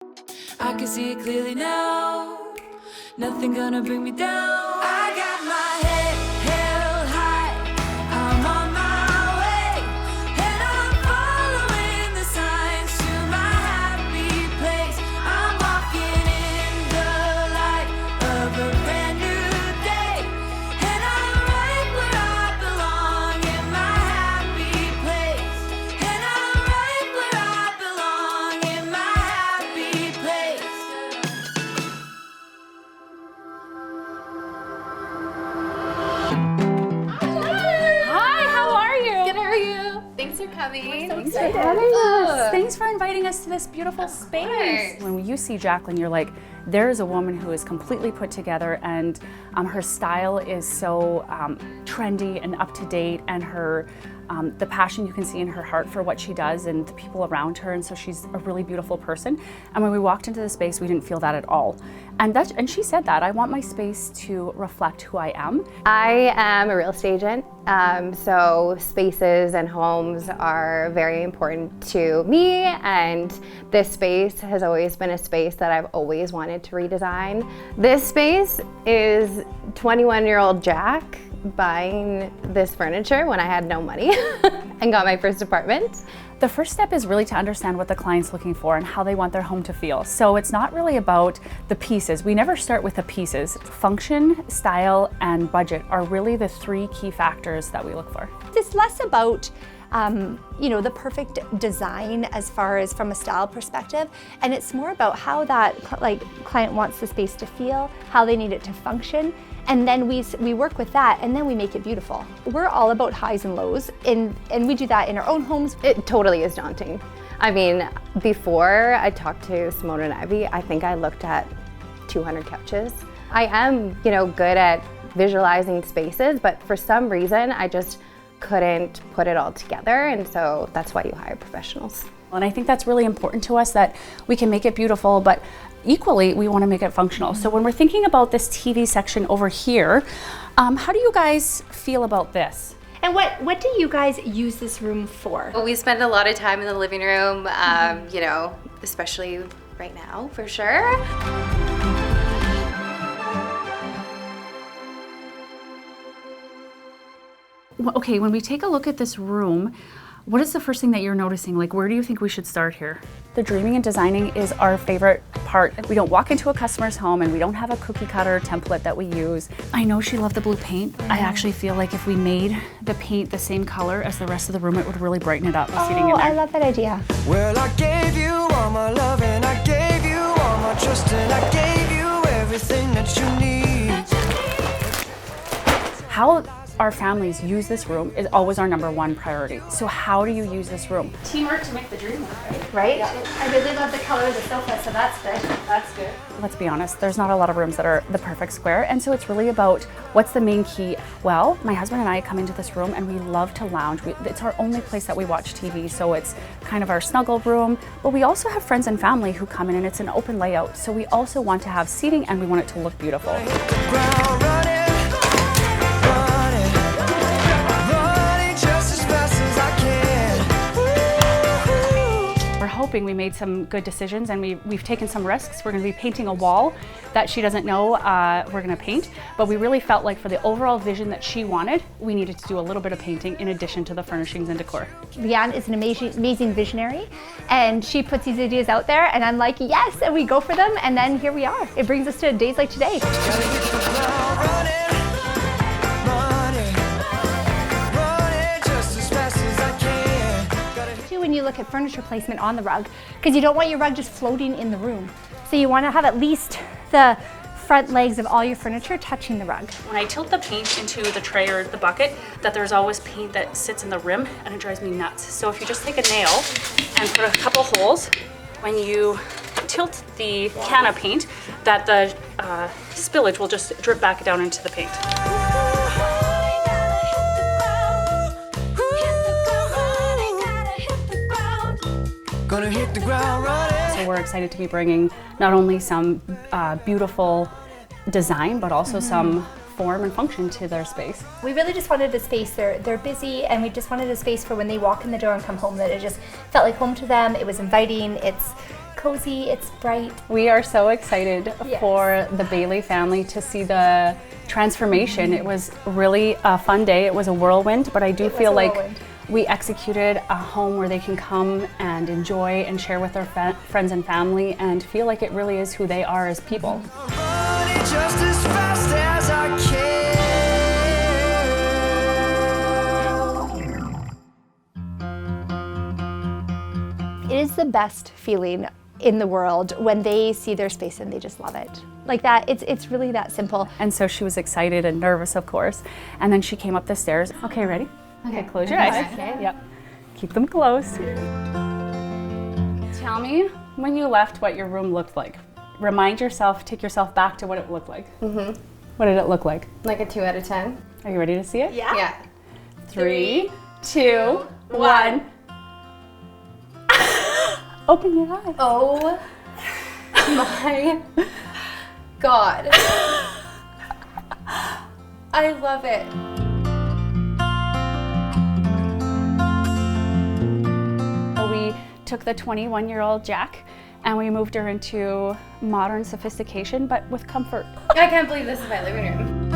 I can see it clearly now. Nothing gonna bring me down. I got my head held high. I'm on my way, and I'm following the signs to my happy place. I'm walking in the light of a brand new day, and I'm right where I belong in my happy place. And I'm right where I belong in my happy place. Hi, how are you? Good, how are you? Thanks for coming. Thanks for having us. Thanks for inviting us to this beautiful space. When you see Jacqueline, you're like, there's a woman who is completely put together, and her style is so trendy and up to date, and her the passion you can see in her heart for what she does and the people around her, and so she's a really beautiful person. And when we walked into the space, we didn't feel that at all. And she said that, I want my space to reflect who I am. I am a real estate agent, so spaces and homes are very important to me, and this space has always been a space that I've always wanted to redesign. This space is 21-year-old Jack buying this furniture when I had no money and got my first apartment. The first step is really to understand what the client's looking for and how they want their home to feel. So it's not really about the pieces. We never start with the pieces. Function, style, and budget are really the three key factors that we look for. It's less about the perfect design as far as from a style perspective, and it's more about how that client wants the space to feel, how they need it to function, and then we work with that, and then we make it beautiful. We're all about highs and lows, and we do that in our own homes. It totally is daunting. I mean, before I talked to Simone and Ivy, I think I looked at 200 couches. I am, good at visualizing spaces, but for some reason, I just couldn't put it all together, and so that's why you hire professionals. And I think that's really important to us, that we can make it beautiful, but equally we want to make it functional. So when we're thinking about this TV section over here, how do you guys feel about this? And what do you guys use this room for? We spend a lot of time in the living room, especially right now, for sure. Okay, when we take a look at this room, what is the first thing that you're noticing? Like, where do you think we should start here? The dreaming and designing is our favorite part. We don't walk into a customer's home and we don't have a cookie cutter template that we use. I know she loved the blue paint. I actually feel like if we made the paint the same color as the rest of the room, it would really brighten it up sitting in there. I love that idea. Well, I gave you all my love, and I gave you all my trust, and I gave you everything that you need. How our families use this room is always our number one priority. So how do you use this room? Teamwork to make the dream work, right? Yeah. I really love the color of the sofa, so that's good. That's good. Let's be honest, there's not a lot of rooms that are the perfect square, and so it's really about what's the main key. Well, my husband and I come into this room and we love to lounge. It's our only place that we watch TV, so it's kind of our snuggle room, but we also have friends and family who come in, and it's an open layout, so we also want to have seating and we want it to look beautiful. Hoping we made some good decisions, and we've taken some risks. We're going to be painting a wall that she doesn't know we're going to paint, but we really felt like for the overall vision that she wanted, we needed to do a little bit of painting in addition to the furnishings and decor. Leanne is an amazing visionary, and she puts these ideas out there, and I'm like, yes, and we go for them, and then here we are. It brings us to days like today. When you look at furniture placement on the rug, because you don't want your rug just floating in the room. So you want to have at least the front legs of all your furniture touching the rug. When I tilt the paint into the tray or the bucket, that there's always paint that sits in the rim, and it drives me nuts. So if you just take a nail and put a couple holes, when you tilt the can of paint, that the spillage will just drip back down into the paint. Gonna hit the ground running. So we're excited to be bringing not only some beautiful design, but also some form and function to their space. We really just wanted a space. They're busy, and we just wanted a space for when they walk in the door and come home, that it just felt like home to them. It was inviting. It's cozy, it's bright. We are so excited Yes. for the Bailey family to see the transformation. It was really a fun day. It was a whirlwind, but I do feel like we executed a home where they can come and enjoy and share with their friends and family and feel like it really is who they are as people. Just as fast as I can. It is the best feeling in the world when they see their space and they just love it. Like that, it's really that simple. And so she was excited and nervous, of course. And then she came up the stairs. Okay, ready? Okay, close your eyes. Okay. Yep. Keep them closed. Tell me when you left what your room looked like. Remind yourself, take yourself back to what it looked like. Mm-hmm. What did it look like? Like a 2 out of 10. Are you ready to see it? Yeah. Yeah. 3, 2, 1. Open your eyes. Oh my God. I love it. We took the 21-year-old Jack and we moved her into modern sophistication, but with comfort. I can't believe this is my living room.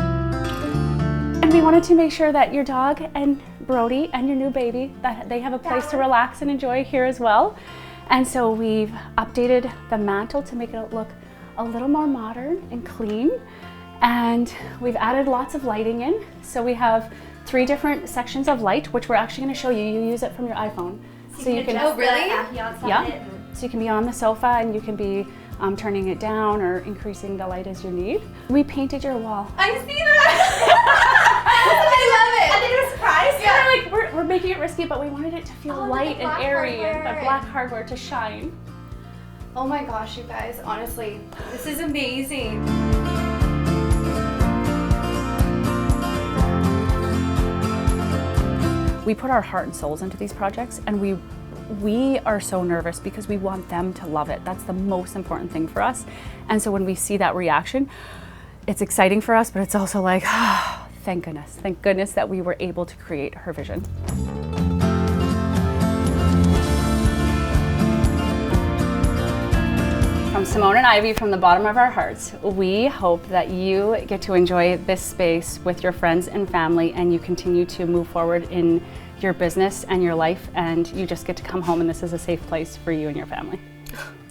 And we wanted to make sure that your dog and Brody and your new baby, that they have a place to relax and enjoy here as well. And so we've updated the mantle to make it look a little more modern and clean. And we've added lots of lighting in. So we have 3 different sections of light, which we're actually going to show you. You use it from your iPhone. So you can, Oh, really? yeah. So you can be on the sofa and you can be turning it down or increasing the light as you need. We painted your wall. I see that. I love it. I think it was a surprise. Yeah, like we're making it risky, but we wanted it to feel light and airy and the black hardware to shine. Oh my gosh, you guys, honestly, this is amazing. We put our heart and souls into these projects, and we are so nervous because we want them to love it. That's the most important thing for us. And so when we see that reaction, it's exciting for us, but it's also like, oh, thank goodness that we were able to create her vision. From Simone and Ivy, from the bottom of our hearts, we hope that you get to enjoy this space with your friends and family, and you continue to move forward in your business and your life, and you just get to come home and this is a safe place for you and your family.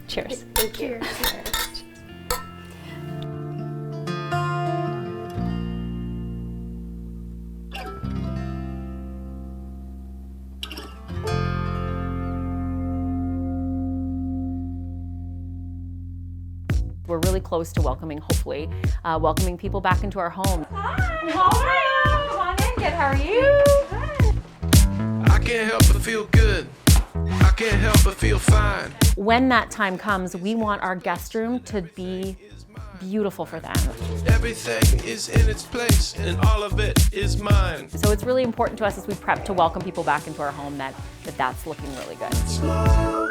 Cheers. Thank you. We're really close to welcoming, hopefully, welcoming people back into our home. Hi. Come on in. Good. How are you? I can't help but feel good. I can't help but feel fine. When that time comes, we want our guest room to be beautiful for them. Everything is in its place and all of it is mine. So it's really important to us as we prep to welcome people back into our home that's looking really good. Slow